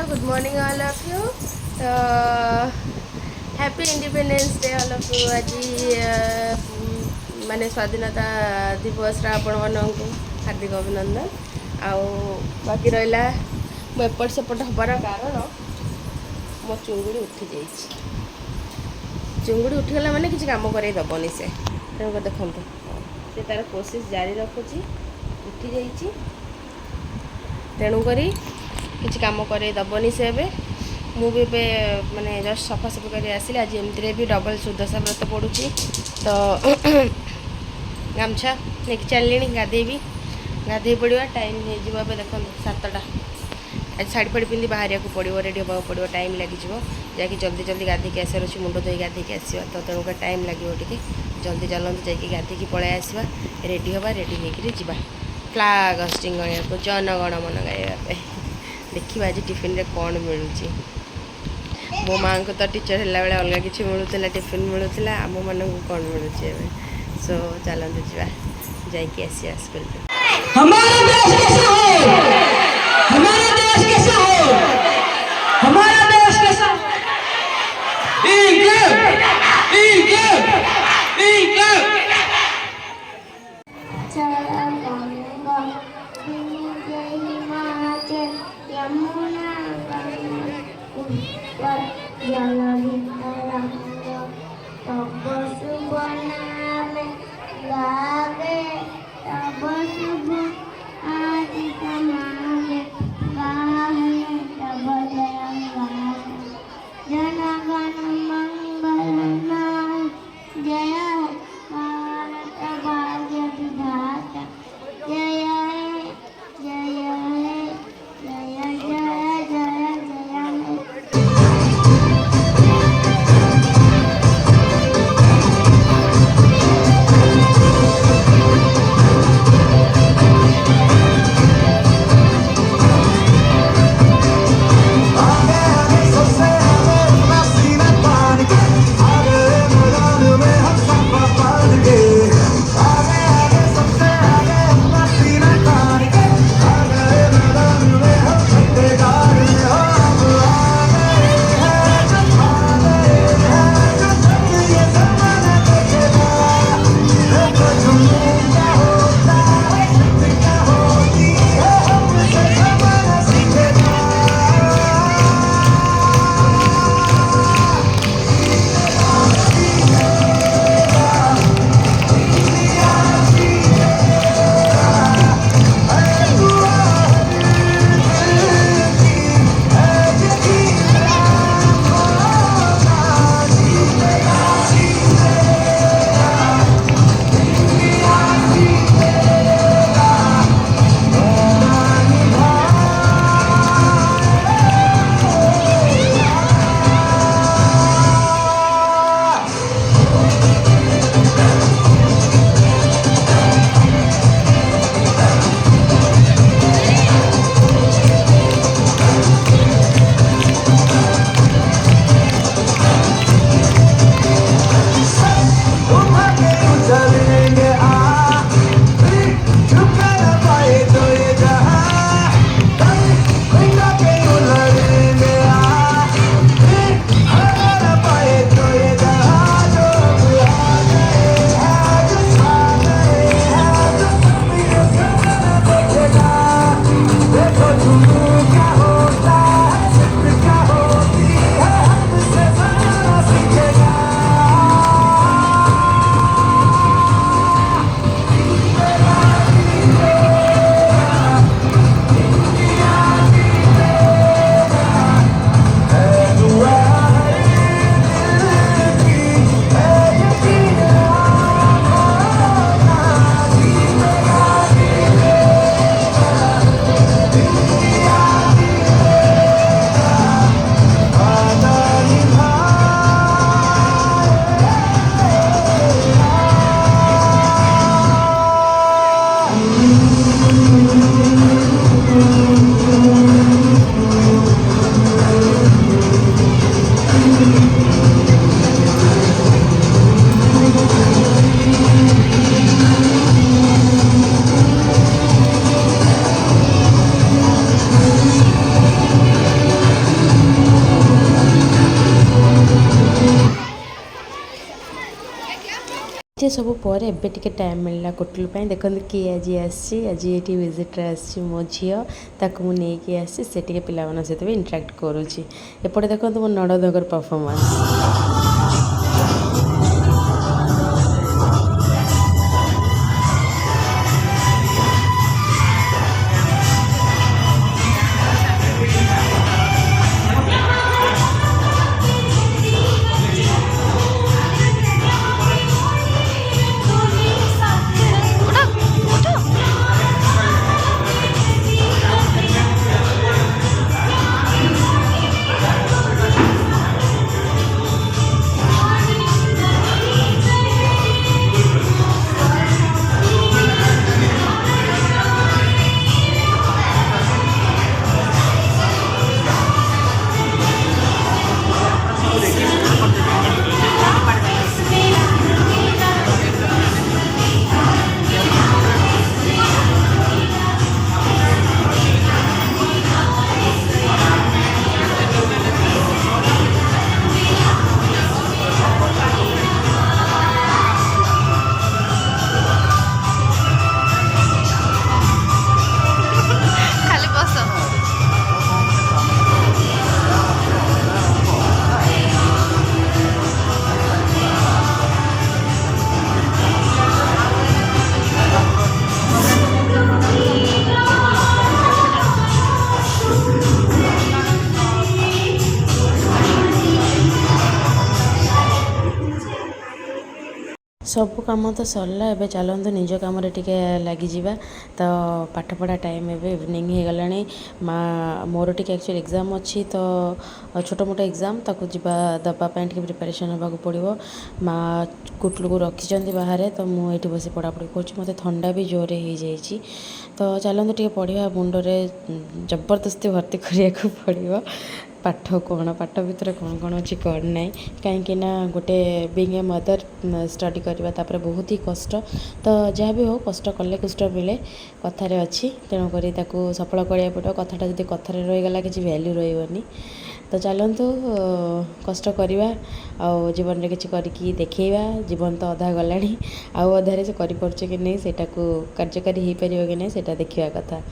Good morning, all of you. Happy Independence Day, all of you. आज माने स्वाधीनता दिवस आपण मानक हार्दिक अभिनंदन। आउ बाकी रहा मु एपट सेपट हबार कारण मो चुंगुड़ी उठी जाइए। चुंगुड़ी उठीगला माने किसी काम कर दबनी से तेणुक देखु से तार कोशिश जारी रखुची उठी जाइए तेणुक किसी काम कर दबनी से मुझे माने जस्ट सफासफी कर आसिली। आज एमती भी डबल सुदशा व्रत पड़ुची तो गामछा नहीं चलनी गाधेबी गाधे पड़ा टाइम हो देखो 7टा। आज शाढ़ी फाड़ी पिंधि बाहर को पड़ो रेडी हाँ पड़ो टाइम लगे जाकि जल्दी जल्दी गाधेक आसार अच्छे मुंड धोई गाधेक आसवा तो तेणुक टाइम लगे टे जल्दी चलते जाकि गाधेक पलि आसवा रेडी हाँ रेडी होकर फ्लाग हस्टिंग को जनगण मन गाइबा देखा आज टिफिन रे कौन मिलूँ। मो माँ को तो टीचर है बेले अलग किसी मिलूला टिफिन मिलूला आम मन को कौन मिलूँ सो चलते जा जाकि आसिया स्कूल। हमारा देश कैसा हो, हमारा देश कैसा हो, हमारा देश कैसा एते सब पर एबे टिके टाइम मिलला कुटलू पाई देखंतु कि आज एटी विजिटर आसी मो झियो ताकू मु नेकी आसी से टिके पिला मन सहित भी इंटरेक्ट करूची एपटे देखंतु मो नड़दगर परफॉर्मेंस सब कम तो सरला एबे चलतु निज कम टिके लगी जिबा तो पाठ पढ़ा टाइम एबे इवनिंग हो गला माँ मोर टिके एक्चुअली एग्जाम अच्छी तो छोट मोट एग्जाम ताकू जिबा दबापाई टिके प्रिपरेशन होगा पड़ो माँ कुटलू को रखी बाहर तो मुझे बस पढ़ापढ़ी कर मत थंडा भी जोरे हो जाइए तो चलतु टिके पढ़ा मुंडरे जबरदस्ती भर्ती करने पड़ो पाठ कौन पाठ भितर कौन कौन अच्छी कौन ना कहीं गोटे बीइंग ए मदर स्टडी करवा तापर बहुत ही कष्ट तो जहाँ भी हो कष्ट कले कुष्ट मिले कथार अच्छी तेणुक सफल करा पड़ो कथाटा जब कथार रहीगला किसी भैल्यू रही तो चलतु कष्ट करवा आउ जीवन में किसी करके देखा जीवन तो अधा गला आउ अधारे से कर कि नहीं सेटा को कार्यकारी हो पार कि नहीं सेटा देखा कथा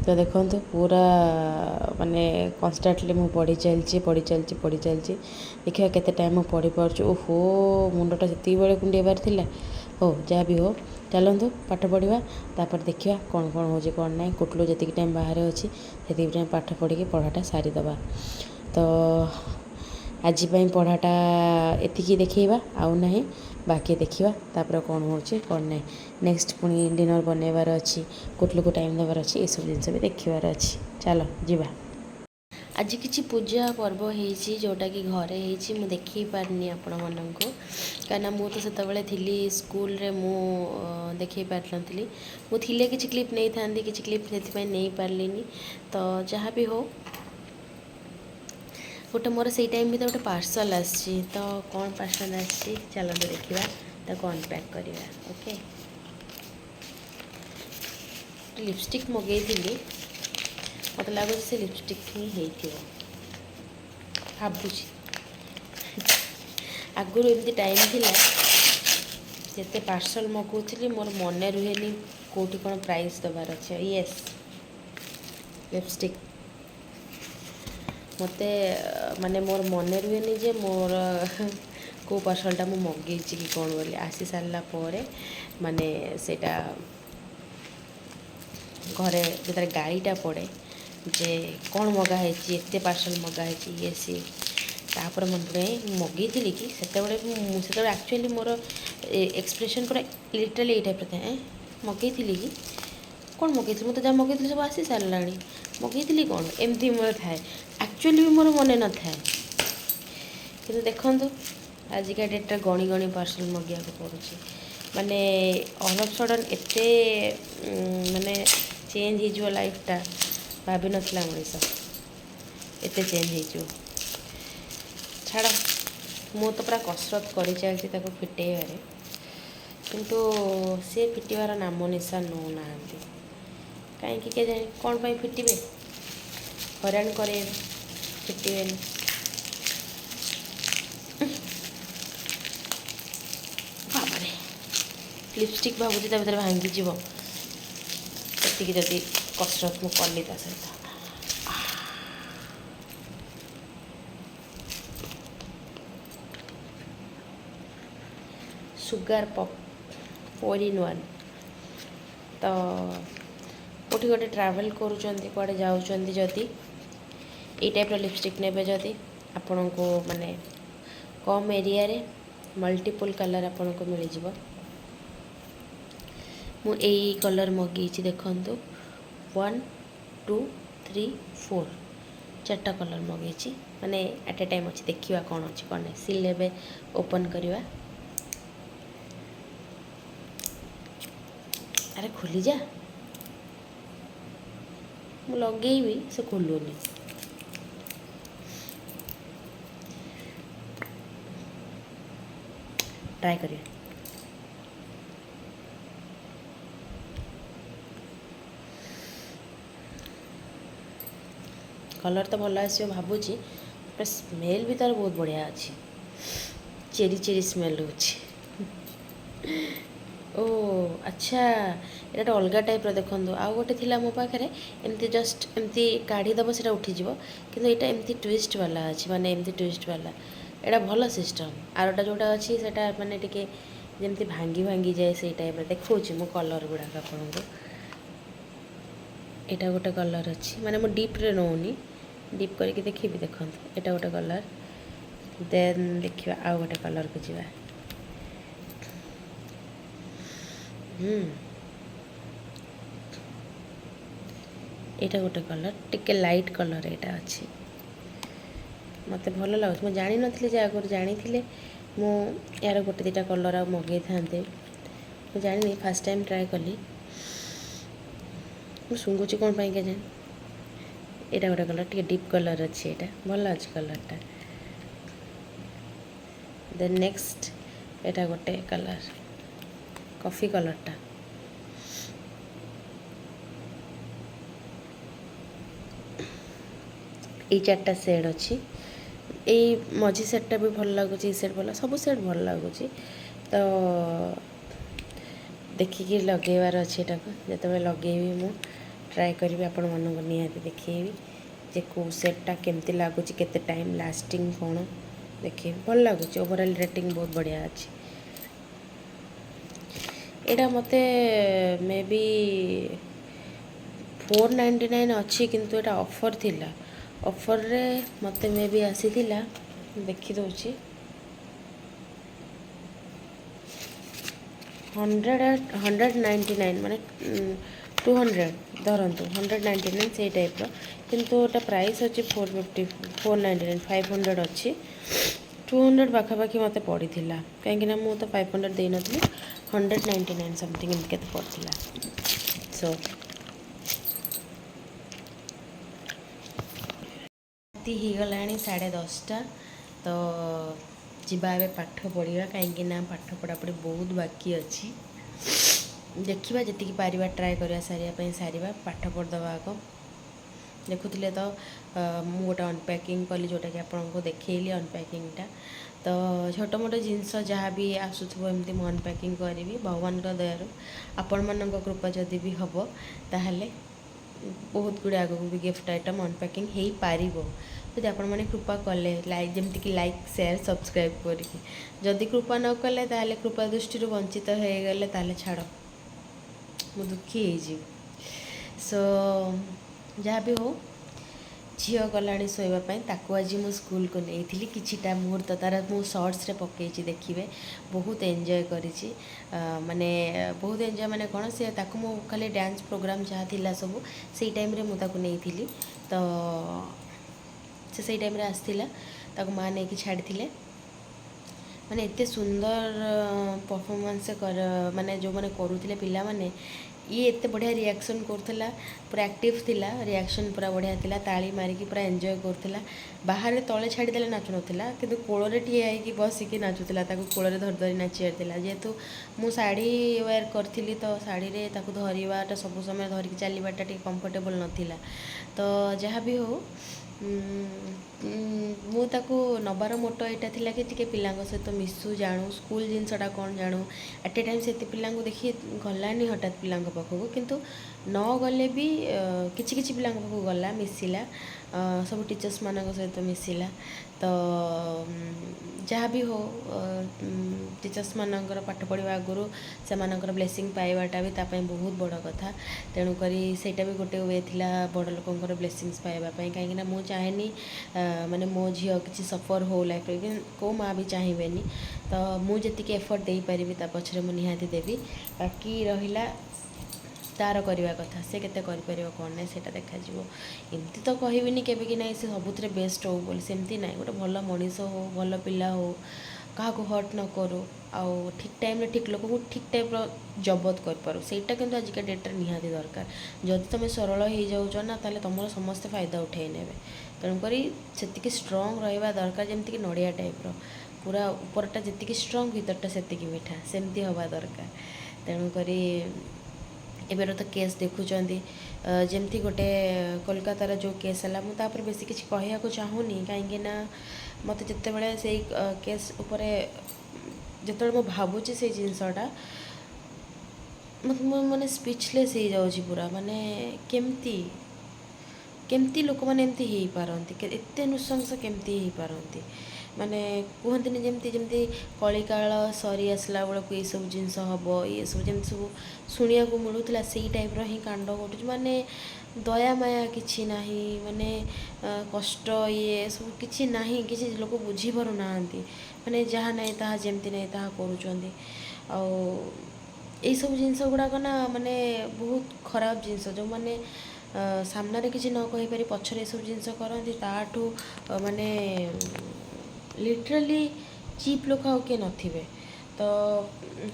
तो देखो पूरा माने कन्स्टाटली मु पढ़ी चलती देखिए केते टाइम मु पढ़ी पार्छु ओहो मुंडटा से बेले कुंडेबार थिला हो जहाँ भी हो चलतु पाठ पढ़ा तापर देखिए कौन कौन हो कौन ना कुटलू जी टाइम बाहर अच्छी से टाइम पाठ पढ़ी पढ़ाटा सारीदबा तो आज पढ़ाटा एतिकी देखा आउ ना बाकी देखा तापर कौन हो कौन ना नेक्स्ट पुणी डिनर बनइबार अच्छी कुटलू को टाइम देवार अच्छी ये सब जिन भी देखार अच्छी चलो जीवा आज किसी पूजा पर्व होती जोटा कि घरे हो देखी पारनी आपण मानक कहीं मुझे तो थी स्कूल रे मु देखी पार नी मुझे किसी क्लिप नहीं था किसी क्लिप से नहीं पार्लिनी तो जहाँ भी हो गोटे मोर से टाइम भी गोटे पार्सल आसी तो कौन पार्सल आसी चलते देखा ताको अनपैक करवा ओके लिपस्टिक मगई मत लगुच से लिपस्टिक ही भावुची आगुरी एमती टाइम थिला जिते पार्सल मगाऊली मोर मन रुहेनी कौटी कौन प्राइस दबार अच्छे येस लिपस्टिक मते माने मोर मन रुहेनी जे मोर को पार्सलटा मु मगेई कि कौन बोली आसी सारा पर माने सेटा घरे जो गाड़ीटा पड़े जे कौन मगाही एत पार्सल मगाही ये सी तापर मन मगई थी कि से एक्चुअली मोर एक्सप्रेशन पूरा लिटराली ये टाइप था मगई थी कि कौन मगई थी मुझे जहाँ मगई सब आसी सारा मगई थी कौन एमती मोर थाए एक्चुअली भी मोर मन न था कि देखु आजिका डेट्रे गणी गणी पार्सल मगैया पड़ुଛି माने ऑल ऑफ सडन एते माने चेंज हो लाइफटा भाभी नथिला मनीष एते चेंज हो छाड़ मु तो पूरा कसरत कर चलती फिटेबारे किंतु सी फिटबार नाम निशा नौ ना कहीं के जाए कौन पाई फिटे हराण करे फिटे बाबारे लिपस्टिक भावुची ता भीतर भांगी जीव सेतिकी जदि कसरत मु कली ता सहित सुगार पॉप 4-in-1 तो कोठी गोटे ट्रैवल करूचंती कुआडे जाउचंती जदि ए टाइप लिपस्टिक नेबे जदि आपण को माने कम एरिया रे मल्टीपल कलर आपण को मिल जिवो मु एई कलर मगेची देखंतु 1 2 3 4 चारटा कलर मगेची माने एट ए टाइम अछि देखिवा कोन अछि कोन नै सिल लेबे ओपन करिवा अरे खोली जा मु लगेबी से खोलुनी ट्राई करिए कलर तो भल आसो भावुची स्मेल भी तार बहुत बढ़िया अच्छी चेरी चेरी स्मेल होची ओ अच्छा एटा अलग टाइप देखो आउ गोटे थिला मो पाखे एमती जस्ट एमती काढ़ी दब से उठीज कि यहाँ एमती ट्विस्ट वाला अच्छी माने एमती ट्विस्ट वाला एटा भल सिस्टम आरटा जोटा अच्छी से माने टिके जमती भांगी भांगी जाए से टाइप देखो मो कलर गुड़ाक आपन को एटा गोटे कलर अच्छी माने मो डीप रे नौनी डीप करके देखी देखो एटा गोटे कलर देन देखिए आउ गोटे कलर को जीवा एटा गोटे कलर टिके लाइट कलर एटा अच्छी मत भल लगे मुझे जानी नी जे आगुरी जानी मु यार गोटे दुटा कलर आ मगे था मुझे जानी फास्ट टाइम ट्राए कली मुझे शुंगुची कौन पाई के जानी एटा गोटे कलर टिके डीप कलर अच्छी एटा भल अच्छी कलरटा देन नेक्स्ट एटा गोटे कलर कॉफी कलरटा ये चार्टा सेड अच्छी ये मझी सेटटा भी भल लगुच सेट भल सब सेट भल लगुच तो देखिकी लगेबार अच्छी जो लगेबी मु ट्राए करी आपण मन निहाती देखी जे को सेटटा केमती लगुच केते टाइम लास्टिंग कौन देखिए भल लगुच ओवरऑल रेटिंग बहुत बढ़िया अच्छी एटा मते मे बी 499 अच्छी किंतु एटा ऑफर थिला ऑफर रे मते मे बी आसी थिला देखि दोची 199 माने 200 धरंतु 199 से टाइप रो किंतु एटा प्राइस अछि 450 499 500 अछि 200 पाखापाखि मते पड़ी थिला कहीं ना मु तो 500 दे नथली 199 समथिंग इनके केते पड़थिला सो ही गलानी 10:30 तो जीवा ए पाठ पढ़ा कहीं पाठ पढ़ापढ़ी बहुत बाकी अच्छी देखा जी पार ट्राए करा सारा पाठ पढ़दवा आग देखुले तो मु गोटे अनपैकिंग कली जोटा कि आपको देखली अनपैकिंगटा तो छोट मोट जिनस जहाँ भी आसूब एमती मुझे अनपैकिंग करी भगवान दयार आपण मान कृपा जदि भी हम ताहले बहुत गुड़े आग भी गिफ्ट आइटम अनपैकिंग हो पार जदि आपण मैंने कृपा कले लाइक जमती कि लाइक शेयर सब्सक्राइब करके जदि कृपा न कले ताहले कृपा दृष्टि वंचित हो गले ताहले छाड़ मु दुखी हो सो जहाँ भी हो झील गलाणी शोवाई ताकू आज मु स्कूल को नहीं किछिटा मुहूर्त तार मु शॉर्ट्स रे पकई देखिए बहुत एंजॉय करी माने बहुत एंजॉय माने कौन से ताकू मु खाली डांस प्रोग्राम जहाँ थिला सब से टाइम रे मु ताकू नहीं थी तो से टाइम रे आसथिला ताकू माँ नहीं छाड़ी माने एते सुंदर परफॉर्मेंस कर माने जो माने करूथिले पिला माने ये एते बढ़िया रिएक्शन करथिला पूरा एक्टिव थिला रिएक्शन पूरा बढ़िया थिला ताली मारिकी पूरा एंजॉय करथिला बाहर तले छाड़ी देले नाचु नथिला किंतु कोଳରେ ठिया ହେଇକି बसिकी नाचुथिला ताकू कोଳରେ धर धरी नाचियारथिला जेहेतु मु साड़ी वेयर करथिली तो साड़ी रे ताकू धरिबाटा सब समय धरिकी चलीबाटा टिके कंफर्टेबल नथिला तो जहाँ भी हो मु ତାକୁ ନେବାର ମୋଟୋ ଏଇଟା ଥିଲା କି ଟିକେ ପିଲାଙ୍କ ସହିତ ମିଶୁ ଜାଣୁ ସ୍କୁଲ ଜିନିଷଟା କ'ଣ ଜାଣୁ ଆଟ୍ ଏ ଟାଇମ୍ ସେତେ ପିଲାଙ୍କୁ ଦେଖି ଗଲାନି ହଠାତ୍ ପିଲାଙ୍କ ପାଖକୁ କିନ୍ତୁ ନ ଗଲେ ବି କିଛି କିଛି ପିଲାଙ୍କ ପାଖକୁ ଗଲା ମିଶିଲା ସବୁ ଟିଚର୍ସମାନଙ୍କ ସହିତ ମିଶିଲା ତ ଯାହା ବି ହଉ ଟିଚର୍ସମାନଙ୍କର ପାଠ ପଢ଼ିବା ଆଗରୁ ସେମାନଙ୍କର ବ୍ଲେସିଂ ପାଇବାଟା ବି ତା ପାଇଁ ବହୁତ ବଡ଼ କଥା ତେଣୁକରି ସେଇଟା ବି ଗୋଟେ ୱେ ଥିଲା ବଡ଼ ଲୋକଙ୍କର ବ୍ଲେସିଂସ୍ ପାଇବା ପାଇଁ କାହିଁକିନା ମୁଁ ଚାହେଁନି ମାନେ ମୋ ଝିଅ କିଛି ସଫର୍ ହଉ ଲାଇଫ୍ରେ କେଉଁ ମାଆ ବି ଚାହିଁବେନି ତ ମୁଁ ଯେତିକି ଏଫର୍ଟ ଦେଇପାରିବି ତା ପଛରେ ମୁଁ ନିହାତି ଦେବି ବାକି ରହିଲା ତାର କରିବା କଥା ସେ କେତେ କରିପାରିବ କ'ଣ ନାହିଁ ସେଇଟା ଦେଖାଯିବ ଏମିତି ତ କହିବିନି କେବେ କି ନାହିଁ ସେ ସବୁଥିରେ ବେଷ୍ଟ ହଉ ବୋଲି ସେମିତି ନାହିଁ ଗୋଟେ ଭଲ ମଣିଷ ହଉ ଭଲ ପିଲା ହଉ କାହାକୁ ହର୍ଟ ନ କରୁ ଆଉ ଠିକ୍ ଟାଇମ୍ରେ ଠିକ୍ ଲୋକକୁ ଠିକ୍ ଟାଇପ୍ର ଜବତ କରିପାରୁ ସେଇଟା କିନ୍ତୁ ଆଜିକା ଡେଟ୍ରେ ନିହାତି ଦରକାର ଯଦି ତୁମେ ସରଳ ହେଇଯାଉଛ ନା ତାହେଲେ ତୁମର ସମସ୍ତେ ଫାଇଦା ଉଠାଇ ନେବେ ତେଣୁକରି ସେତିକି ଷ୍ଟ୍ରଙ୍ଗ ରହିବା ଦରକାର ଯେମିତିକି ନଡ଼ିଆ ଟାଇପ୍ର ପୁରା ଉପରଟା ଯେତିକି ଷ୍ଟ୍ରଙ୍ଗ ଭିତରଟା ସେତିକି ମିଠା ସେମିତି ହେବା ଦରକାର ତେଣୁକରି ଏବେର ତ କେସ୍ ଦେଖୁଛନ୍ତି ଯେମିତି ଗୋଟେ କୋଲକାତାର ଯେଉଁ କେସ୍ ହେଲା ମୁଁ ତାପରେ ବେଶୀ କିଛି କହିବାକୁ ଚାହୁଁନି କାହିଁକି ନା ମୋତେ ଯେତେବେଳେ ସେଇ କେସ୍ ଉପରେ ଯେତେବେଳେ ମୁଁ ଭାବୁଛି ସେଇ ଜିନିଷଟା ମୁଁ ମାନେ ସ୍ପିଚଲେସ୍ ହେଇଯାଉଛି ପୁରା ମାନେ କେମିତି ଲୋକମାନେ ଏମିତି ହେଇପାରନ୍ତି ଏତେ ନୃଶଂସ କେମିତି ହେଇପାରନ୍ତି ମାନେ କୁହନ୍ତିନି ଯେମିତି କଳିକାଳ ସରି ଆସିଲା ବେଳକୁ ଏଇସବୁ ଜିନିଷ ହେବ ଏସବୁ ଯେମିତି ସବୁ ଶୁଣିବାକୁ ମିଳୁଥିଲା ସେଇ ଟାଇପ୍ର ହିଁ କାଣ୍ଡ ଘଟୁଛି ମାନେ ଦୟାମାୟା କିଛି ନାହିଁ ମାନେ କଷ୍ଟ ସବୁ କିଛି ନାହିଁ କିଛି ଲୋକ ବୁଝିପାରୁନାହାନ୍ତି ମାନେ ଯାହା ନାହିଁ ତାହା ଯେମିତି ନାହିଁ ତାହା କରୁଛନ୍ତି ଆଉ ଏଇସବୁ ଜିନିଷ ଗୁଡ଼ାକ ନା ମାନେ ବହୁତ ଖରାପ ଜିନିଷ ଯେଉଁମାନେ ସାମ୍ନାରେ କିଛି ନ କହିପାରି ପଛରେ ଏସବୁ ଜିନିଷ କରନ୍ତି ତାଠୁ ମାନେ ଲିଟରାଲି ଚିପ୍ ଲୋକ ଆଉ କିଏ ନଥିବେ ତ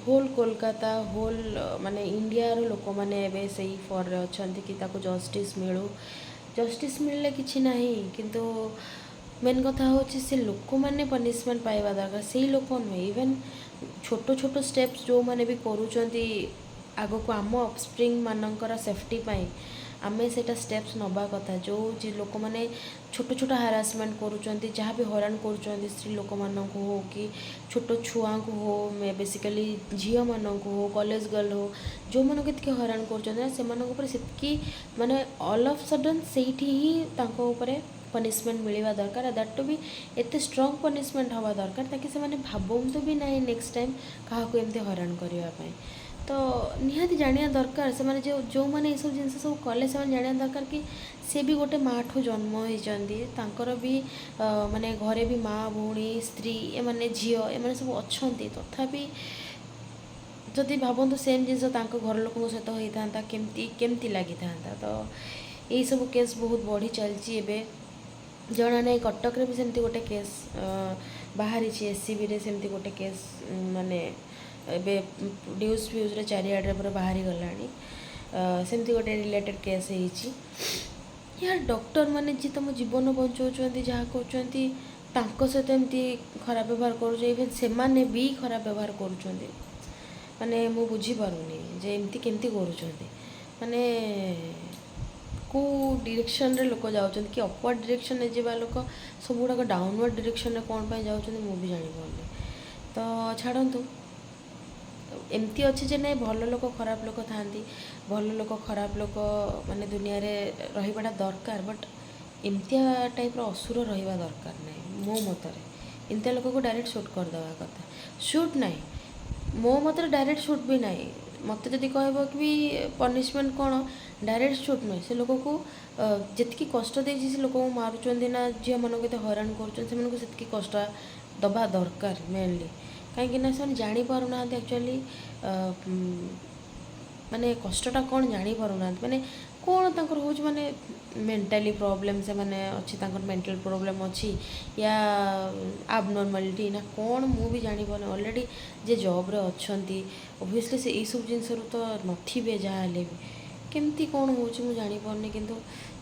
ହୋଲ୍ କୋଲକାତା ହୋଲ୍ ମାନେ ଇଣ୍ଡିଆର ଲୋକମାନେ ଏବେ ସେଇ ଫର୍ରେ ଅଛନ୍ତି କି ତାକୁ ଜଷ୍ଟିସ୍ ମିଳିଲେ କିଛି ନାହିଁ କିନ୍ତୁ ମେନ୍ କଥା ହେଉଛି ସେ ଲୋକମାନେ ପନିସମେଣ୍ଟ ପାଇବା ଦରକାର ସେଇ ଲୋକ ନୁହେଁ ଇଭେନ୍ ଛୋଟ ଛୋଟ ଷ୍ଟେପ୍ସ ଯେଉଁମାନେ ବି କରୁଛନ୍ତି ଆଗକୁ ଆମ ଅଫସ୍ପ୍ରିଙ୍ଗମାନଙ୍କର ସେଫ୍ଟି ପାଇଁ ଆମେ ସେଇଟା ଷ୍ଟେପ୍ସ ନେବା କଥା ଯେଉଁ ଲୋକମାନେ ଛୋଟ ଛୋଟ ହାରାସମେଣ୍ଟ କରୁଛନ୍ତି ଯାହା ବି ହଇରାଣ କରୁଛନ୍ତି ସ୍ତ୍ରୀ ଲୋକମାନଙ୍କୁ ହଉ କି ଛୋଟ ଛୁଆଙ୍କୁ ହଉ ବେସିକାଲି ଝିଅମାନଙ୍କୁ ହଉ କଲେଜ ଗର୍ଲ ହଉ ଯେଉଁମାନଙ୍କୁ ଏତିକି ହଇରାଣ କରୁଛନ୍ତି ନା ସେମାନଙ୍କ ଉପରେ ସେତିକି ମାନେ ଅଲ୍ ଅଫ୍ ସଡନ୍ ସେଇଠି ହିଁ ତାଙ୍କ ଉପରେ ପନିସମେଣ୍ଟ ମିଳିବା ଦରକାର ଦ୍ୟାଟ୍ ଟୁ ବି ଏତେ ଷ୍ଟ୍ରଙ୍ଗ ପନିସମେଣ୍ଟ ହେବା ଦରକାର ତାକି ସେମାନେ ଭାବନ୍ତୁ ବି ନାହିଁ ନେକ୍ସଟ ଟାଇମ୍ କାହାକୁ ଏମିତି ହଇରାଣ କରିବା ପାଇଁ ତ ନିହାତି ଜାଣିବା ଦରକାର ସେମାନେ ଯେଉଁମାନେ ଏସବୁ ଜିନିଷ ସବୁ କଲେ ସେମାନେ ଜାଣିବା ଦରକାର କି ସେ ବି ଗୋଟେ ମାଆଠୁ ଜନ୍ମ ହେଇଛନ୍ତି ତାଙ୍କର ବି ମାନେ ଘରେ ବି ମା ଭଉଣୀ ସ୍ତ୍ରୀ ଏମାନେ ଝିଅ ଏମାନେ ସବୁ ଅଛନ୍ତି ତଥାପି ଯଦି ଭାବନ୍ତୁ ସେମ୍ ଜିନିଷ ତାଙ୍କ ଘର ଲୋକଙ୍କ ସହିତ ହେଇଥାନ୍ତା କେମିତି ଲାଗିଥାନ୍ତା ତ ଏଇସବୁ କେସ୍ ବହୁତ ବଢ଼ି ଚାଲିଛି ଏବେ ଜଣା ନାହିଁ କଟକରେ ବି ସେମିତି ଗୋଟେ କେସ୍ ବାହାରିଛି SCBରେ ସେମିତି ଗୋଟେ କେସ୍ ମାନେ ଏବେ ନ୍ୟୁଜ୍ରେ ଚାରିଆଡ଼ରେ ପୁରା ବାହାରି ଗଲାଣି ସେମିତି ଗୋଟେ ରିଲେଟେଡ୍ କେସ୍ ହେଇଛି ୟାର ଡକ୍ଟରମାନେ ଯିଏ ତୁମ ଜୀବନ ବଞ୍ଚାଉଛନ୍ତି ଯାହା କରୁଛନ୍ତି ତାଙ୍କ ସହିତ ଏମିତି ଖରାପ ବ୍ୟବହାର କରୁଛି ଇଭେନ୍ ସେମାନେ ବି ଖରାପ ବ୍ୟବହାର କରୁଛନ୍ତି ମାନେ ମୁଁ ବୁଝିପାରୁନି ଯେ ଏମିତି କେମିତି କରୁଛନ୍ତି ମାନେ କେଉଁ ଡିରେକ୍ସନରେ ଲୋକ ଯାଉଛନ୍ତି କି ଅପୱାର୍ଡ଼ ଡିରେକ୍ସନରେ ଯିବା ଲୋକ ସବୁଗୁଡ଼ାକ ଡାଉନୱାର୍ଡ଼ ଡିରେକ୍ସନରେ କ'ଣ ପାଇଁ ଯାଉଛନ୍ତି ମୁଁ ବି ଜାଣିପାରୁନି ତ ଛାଡ଼ନ୍ତୁ ଏମିତି ଅଛି ଯେ ନାଇଁ ଭଲ ଲୋକ ଖରାପ ଲୋକ ଥାଆନ୍ତି ଭଲ ଲୋକ ଖରାପ ଲୋକ ମାନେ ଦୁନିଆରେ ରହିବାଟା ଦରକାର ବଟ୍ ଏମିତିଆ ଟାଇପ୍ର ଅସୁର ରହିବା ଦରକାର ନାହିଁ ମୋ ମତରେ ଏମିତିଆ ଲୋକକୁ ଡାଇରେକ୍ଟ ସୁଟ୍ କରିଦେବା କଥା ସୁଟ୍ ନାହିଁ ମୋ ମତରେ ଡାଇରେକ୍ଟ ସୁଟ୍ ବି ନାହିଁ ମୋତେ ଯଦି କହିବ କି ବି ପନିସମେଣ୍ଟ କ'ଣ ଡାଇରେକ୍ଟ ସୁଟ୍ ନୁହେଁ ସେ ଲୋକକୁ ଯେତିକି କଷ୍ଟ ଦେଇଛି ସେ ଲୋକଙ୍କୁ ମାରୁଛନ୍ତି ନା ଝିଅମାନଙ୍କୁ ଏତେ ହଇରାଣ କରୁଛନ୍ତି ସେମାନଙ୍କୁ ସେତିକି କଷ୍ଟ ଦେବା ଦରକାର ମେନଲି କାହିଁକି ନା ସେମାନେ ଜାଣିପାରୁନାହାନ୍ତି ଆକ୍ଚୁଆଲି ମାନେ କଷ୍ଟଟା କ'ଣ ଜାଣିପାରୁନାହାନ୍ତି ମାନେ କ'ଣ ତାଙ୍କର ହେଉଛି ମାନେ ମେଣ୍ଟାଲି ପ୍ରୋବ୍ଲେମ୍ ସେମାନେ ଅଛି ତାଙ୍କର ମେଣ୍ଟାଲ ପ୍ରୋବ୍ଲେମ୍ ଅଛି ୟା ଆବନର୍ମାଲିଟି ନା କ'ଣ ମୁଁ ବି ଜାଣିପାରୁନି ଅଲରେଡ଼ି ଯେ ଜବ୍ରେ ଅଛନ୍ତି ଅବଭିୟସ୍ଲି ସେ ଏଇସବୁ ଜିନିଷରୁ ତ ନଥିବେ ଯାହା ହେଲେ ବି କେମିତି କ'ଣ ହେଉଛି ମୁଁ ଜାଣିପାରୁନି କିନ୍ତୁ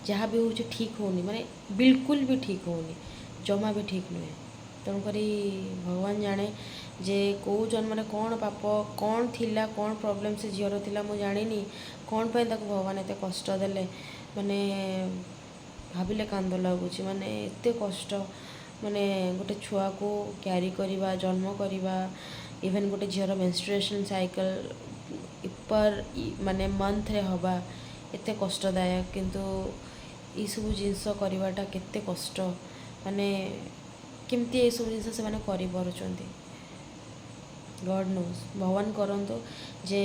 ଯାହା ବି ହେଉଛି ଠିକ୍ ହେଉନି ମାନେ ବିଲକୁଲ ବି ଠିକ୍ ହେଉନି ଜମା ବି ଠିକ୍ ନୁହେଁ ତେଣୁକରି ଭଗବାନ ଜାଣେ ଯେ କେଉଁ ଜନ୍ମରେ କ'ଣ ପାପ କ'ଣ ଥିଲା କ'ଣ ପ୍ରୋବ୍ଲେମ୍ ସେ ଝିଅର ଥିଲା ମୁଁ ଜାଣିନି କ'ଣ ପାଇଁ ତାକୁ ଭଗବାନ ଏତେ କଷ୍ଟ ଦେଲେ ମାନେ ଭାବିଲେ କାନ୍ଦ ଲାଗୁଛି ମାନେ ଏତେ କଷ୍ଟ ମାନେ ଗୋଟେ ଛୁଆକୁ କ୍ୟାରି କରିବା, ଜନ୍ମ କରିବା, ଇଭେନ୍ ଗୋଟେ ଝିଅର ମେନ୍‌ଷ୍ଟ୍ରୁଏସନ୍ ସାଇକେଲ୍ ମାନେ ମନ୍ଥରେ ହେବା ଏତେ କଷ୍ଟଦାୟକ। କିନ୍ତୁ ଏଇସବୁ ଜିନିଷ କରିବାଟା କେତେ କଷ୍ଟ, ମାନେ କେମିତି ଏସବୁ ଜିନିଷ ସେମାନେ କରିପାରୁଛନ୍ତି। ଗଡ୍ ନୋସ୍, ଭଗବାନ କରନ୍ତୁ ଯେ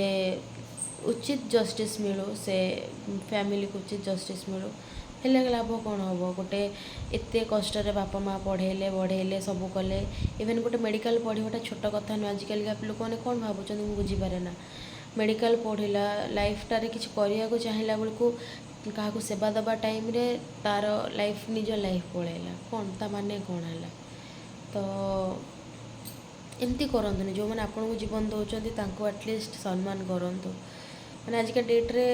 ଉଚିତ ଜଷ୍ଟିସ୍ ମିଳୁ, ସେ ଫ୍ୟାମିଲିକୁ ଉଚିତ ଜଷ୍ଟିସ୍ ମିଳୁ। ହେଲେ ଲାଭ କ'ଣ ହେବ? ଗୋଟେ ଏତେ କଷ୍ଟରେ ବାପା ମାଆ ବଢ଼େଇଲେ ସବୁ କଲେ। ଇଭେନ୍ ଗୋଟେ ମେଡ଼ିକାଲ୍ ପଢ଼ିବାଟା ଛୋଟ କଥା ନୁହେଁ। ଆଜିକାଲିକା ଲୋକମାନେ କ'ଣ ଭାବୁଛନ୍ତି ମୁଁ ବୁଝିପାରେ ନା। ମେଡ଼ିକାଲ୍ ପଢ଼ିଲା, ଲାଇଫ୍‌ଟାରେ କିଛି କରିବାକୁ ଚାହିଁଲା ବେଳକୁ କାହାକୁ ସେବା ଦେବା ଟାଇମ୍‌ରେ ତା'ର ନିଜ ଲାଇଫ୍ ପଳେଇଲା। କ'ଣ ତା ମାନେ କ'ଣ ହେଲା? ତ ଏମିତି କରନ୍ତୁନି। ଯେଉଁମାନେ ଆପଣଙ୍କୁ ଜୀବନ ଦେଉଛନ୍ତି ତାଙ୍କୁ ଆଟଲିଷ୍ଟ ସମ୍ମାନ କରନ୍ତୁ। ମାନେ ଆଜିକା ଡେଟ୍‌ରେ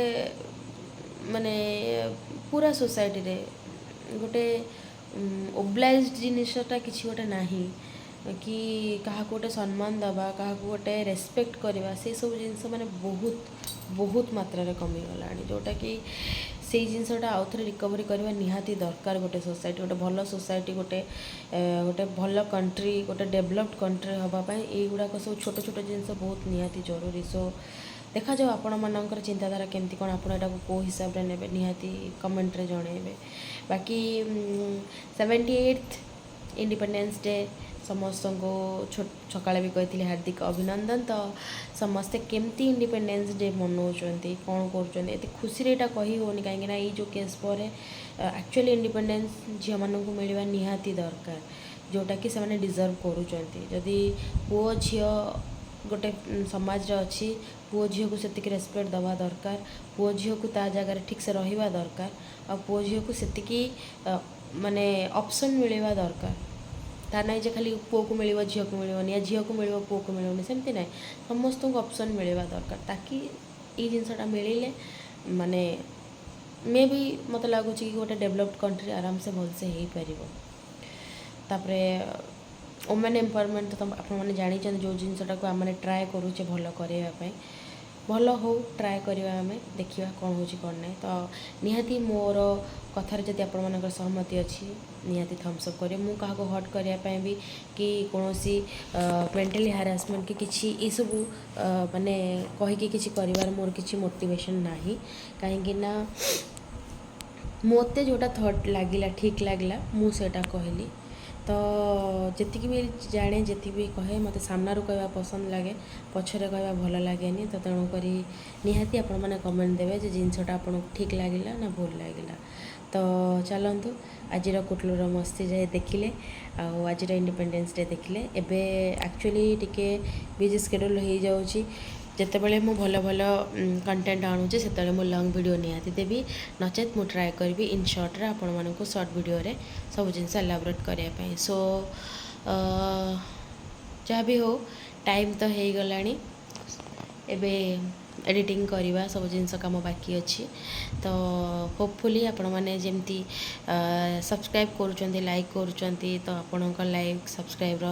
ମାନେ ପୁରା ସୋସାଇଟିରେ ଗୋଟେ ଓବ୍ଲାଇଜ୍ଡ ଜିନିଷଟା କିଛି ଗୋଟେ ନାହିଁ କି କାହାକୁ ଗୋଟେ ସମ୍ମାନ ଦେବା, କାହାକୁ ଗୋଟେ ରେସ୍ପେକ୍ଟ କରିବା, ସେସବୁ ଜିନିଷ ମାନେ ବହୁତ ମାତ୍ରାରେ କମିଗଲାଣି। ଯେଉଁଟାକି ସେଇ ଜିନିଷଟା ଆଉ ଥରେ ରିକଭରି କରିବା ନିହାତି ଦରକାର। ଗୋଟେ ସୋସାଇଟି, ଗୋଟେ ଭଲ ସୋସାଇଟି, ଗୋଟେ ଭଲ କଣ୍ଟ୍ରି, ଗୋଟେ ଡେଭଲପ୍ଡ କଣ୍ଟ୍ରି ହେବା ପାଇଁ ଏଇଗୁଡ଼ାକ ସବୁ ଛୋଟ ଛୋଟ ଜିନିଷ ବହୁତ ନିହାତି ଜରୁରୀ। ସୋ ଦେଖାଯାଉ ଆପଣମାନଙ୍କର ଚିନ୍ତାଧାରା କେମିତି କ'ଣ, ଆପଣ ଏଟାକୁ କେଉଁ ହିସାବରେ ନେବେ ନିହାତି କମେଣ୍ଟରେ ଜଣାଇବେ। ବାକି 78th ଇଣ୍ଡିପେଣ୍ଡେନ୍ସ ଡେ ସମସ୍ତଙ୍କୁ ସକାଳେ ବି କହିଥିଲି ହାର୍ଦ୍ଦିକ ଅଭିନନ୍ଦନ। ତ ସମସ୍ତେ କେମିତି ଇଣ୍ଡିପେଣ୍ଡେନ୍ସ ଡେ ମନାଉଛନ୍ତି, କ'ଣ କରୁଛନ୍ତି, ଏତେ ଖୁସିରେ ଏଇଟା କହି ହେଉନି କାହିଁକିନା ଏଇ ଯେଉଁ କେସ୍ ପରେ ଆକ୍ଚୁଆଲି ଇଣ୍ଡିପେଣ୍ଡେନ୍ସ ଝିଅମାନଙ୍କୁ ମିଳିବା ନିହାତି ଦରକାର, ଯେଉଁଟାକି ସେମାନେ ଡିଜର୍ଭ କରୁଛନ୍ତି। ଯଦି ପୁଅ ଝିଅ ଗୋଟେ ସମାଜରେ ଅଛି, ପୁଅ ଝିଅକୁ ସେତିକି ରେସ୍ପେକ୍ଟ ଦେବା ଦରକାର, ପୁଅ ଝିଅକୁ ତା ଜାଗାରେ ଠିକ୍ସେ ରହିବା ଦରକାର, ଆଉ ପୁଅ ଝିଅକୁ ସେତିକି ମାନେ ଅପସନ୍ ମିଳିବା ଦରକାର। ତା ନାହିଁ ଯେ ଖାଲି ପୁଅକୁ ମିଳିବ ଝିଅକୁ ମିଳିବନି, ୟା ଝିଅକୁ ମିଳିବ ପୁଅକୁ ମିଳିବନି, ସେମିତି ନାହିଁ। ସମସ୍ତଙ୍କୁ ଅପସନ୍ ମିଳିବା ଦରକାର। ତାକି ଏଇ ଜିନିଷଟା ମିଳିଲେ ମାନେ ମେ ବି ମୋତେ ଲାଗୁଛି କି ଗୋଟେ ଡେଭଲପ୍ଡ କଣ୍ଟ୍ରି ଆରାମସେ ଭଲସେ ହେଇପାରିବ। ତାପରେ ଓମେନ୍ ଏମ୍ପାୱାରମେଣ୍ଟ ତ ଆପଣମାନେ ଜାଣିଛନ୍ତି, ଯେଉଁ ଜିନିଷଟାକୁ ଆମେ ଟ୍ରାଏ କରୁଛେ ଭଲ କରିବା ପାଇଁ, ଭଲ ହଉ, ଟ୍ରାଏ କରିବା, ଆମେ ଦେଖିବା କ'ଣ ହେଉଛି କ'ଣ ନାହିଁ। ତ ନିହାତି ମୋର କଥାରେ ଯଦି ଆପଣମାନଙ୍କର ସହମତି ଅଛି ନିହାତି ଥମ୍ସ ଅପ୍ କରିବେ। ମୁଁ କାହାକୁ ହର୍ଟ କରିବା ପାଇଁ ବି କି କୌଣସି ମେଣ୍ଟାଲି ହାରାସମେଣ୍ଟ କି କିଛି ଏସବୁ ମାନେ କହିକି କିଛି କରିବାର ମୋର କିଛି ମୋଟିଭେସନ୍ ନାହିଁ। କାହିଁକିନା ମୋତେ ଯେଉଁଟା ଲାଗିଲା, ଠିକ୍ ଲାଗିଲା, ମୁଁ ସେଇଟା କହିଲି। ତ ଯେତିକି ବି ଜାଣେ, ଯେତିକି ବି କହେ, ମୋତେ ସାମ୍ନାରୁ କହିବା ପସନ୍ଦ ଲାଗେ, ପଛରେ କହିବା ଭଲ ଲାଗେନି। ତ ତେଣୁକରି ନିହାତି ଆପଣମାନେ କମେଣ୍ଟ ଦେବେ ଯେ ଜିନିଷଟା ଆପଣଙ୍କୁ ଠିକ୍ ଲାଗିଲା ନା ଭୁଲ ଲାଗିଲା। ତ ଚାଲନ୍ତୁ ଆଜିର କୁଟଲୁର ମସ୍ତି ଯାଏ ଦେଖିଲେ, ଆଉ ଆଜିର ଇଣ୍ଡିପେଣ୍ଡେନ୍ସ ଡେ ଦେଖିଲେ। ଏବେ ଆକ୍ଚୁଆଲି ଟିକେ ବିଜି ସ୍କେଡ୍ୟୁଲ୍ ହେଇଯାଉଛି। ଯେତେବେଳେ ମୁଁ ଭଲ କଣ୍ଟେଣ୍ଟ ଆଣୁଛି ସେତେବେଳେ ମୁଁ ଲଙ୍ଗ୍ ଭିଡ଼ିଓ ନିହାତି ଦେବି, ନଚେତ୍ ମୁଁ ଟ୍ରାଏ କରିବି ଇନ୍ ସର୍ଟରେ ଆପଣମାନଙ୍କୁ ସର୍ଟ ଭିଡ଼ିଓରେ ସବୁ ଜିନିଷ ଏଲାବୋରେଟ୍ କରିବା ପାଇଁ। ସୋ ଯାହା ବି ହଉ, ଟାଇମ୍ ତ ହେଇଗଲାଣି, ଏବେ ଏଡ଼ିଟିଂ କରିବା, ସବୁ ଜିନିଷ କାମ ବାକି ଅଛି। ତ ହୋପଫୁଲି ଆପଣମାନେ ଯେମିତି ସବସ୍କ୍ରାଇବ୍ କରୁଛନ୍ତି, ଲାଇକ୍ କରୁଛନ୍ତି, ତ ଆପଣଙ୍କ ଲାଇକ୍ ସବସ୍କ୍ରାଇବ୍ର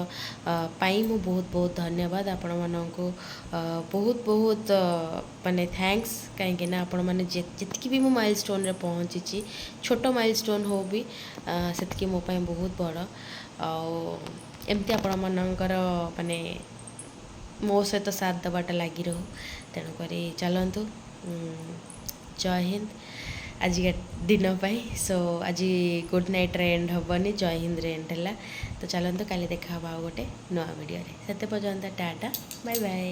ପାଇଁ ମୁଁ ବହୁତ ଧନ୍ୟବାଦ। ଆପଣମାନଙ୍କୁ ବହୁତ ମାନେ ଥ୍ୟାଙ୍କସ୍। କାହିଁକିନା ଆପଣମାନେ ଯେତିକି ବି ମୁଁ ମାଇଲ୍ ଷ୍ଟୋନ୍ରେ ପହଞ୍ଚିଛି, ଛୋଟ ମାଇଲ୍ ଷ୍ଟୋନ୍ ହଉ ବି ସେତିକି ମୋ ପାଇଁ ବହୁତ ବଡ଼। ଆଉ ଏମିତି ଆପଣମାନଙ୍କର ମାନେ ମୋ ସହିତ ସାଥ ଦେବାଟା ଲାଗି ରହୁ। ତେଣୁକରି ଚାଲନ୍ତୁ, ଜୟ ହିନ୍ଦ ଆଜିକା ଦିନ ପାଇଁ। ସୋ ଆଜି ଗୁଡ଼୍ ନାଇଟ୍ରେ ଏଣ୍ଡ ହେବନି, ଜୟ ହିନ୍ଦରେ ଏଣ୍ଡ ହେଲା। ତ ଚାଲନ୍ତୁ କାଲି ଦେଖା ହେବା ଆଉ ଗୋଟେ ନୂଆ ଭିଡ଼ିଓରେ। ସେତେ ପର୍ଯ୍ୟନ୍ତ ଟାଟା, ବାଏ ବାଏ।